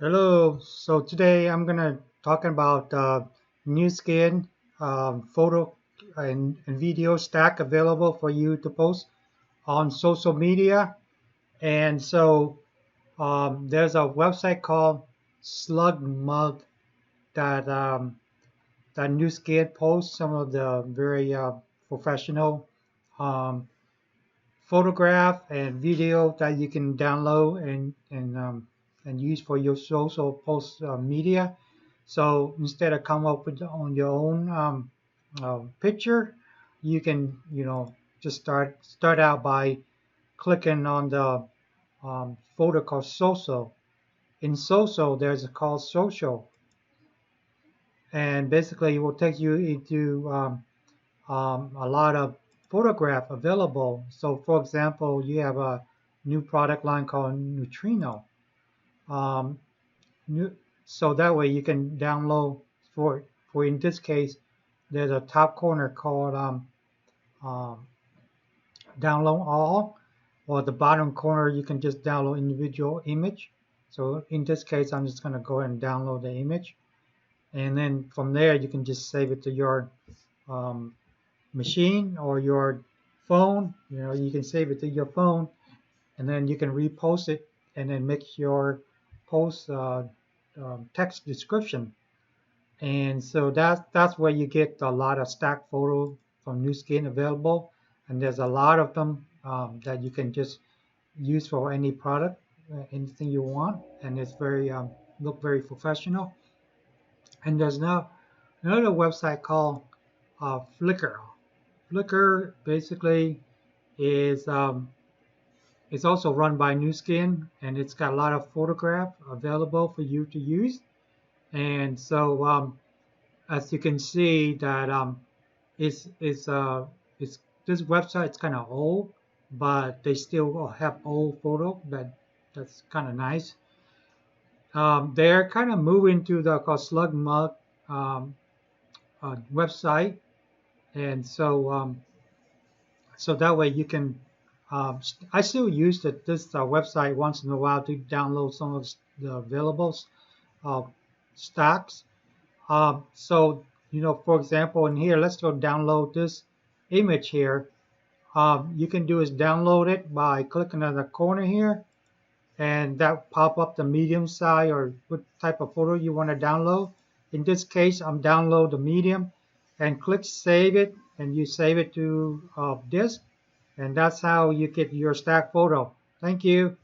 Hello. So today I'm gonna talk about Nuskin photo and video stack available for you to post on social media. And so there's a website called Slugmug that that Nuskin posts some of the very professional um, photograph and video that you can download and use for your social post media. So instead of come up with on your own picture, you can just start out by clicking on the folder called social. In social, there's a called social, and basically it will take you into a lot of photograph available. So for example, you have a new product line called Neutrino. Um, new, so that way you can download for in this case, there's a top corner called um, download all, or the bottom corner you can just download individual image. So in this case, I'm just going to go ahead and download the image, and then from there you can just save it to your um, machine or your phone. You can save it to your phone, and then you can repost it, and then make your post text description. And so that's where you get a lot of stock photo from New Skin available, and there's a lot of them that you can just use for any product, anything you want, and it's very look very professional. And there's now another website called Flickr. Flickr basically is it's also run by Nuskin, and it's got a lot of photograph available for you to use. And so as you can see that it's this website's kind of old, but they still have old photo that's kind of nice. They're kind of moving to the called Slug Mug um, website, and so that way you can. I still use this website once in a while to download some of the available uh, stocks. So for example, in here, let's go download this image here. You can do is download it by clicking on the corner here, and that pop up the medium size or what type of photo you want to download. In this case, I'm download the medium, and click save it, and you save it to disk, and that's how you get your stack photo. Thank you.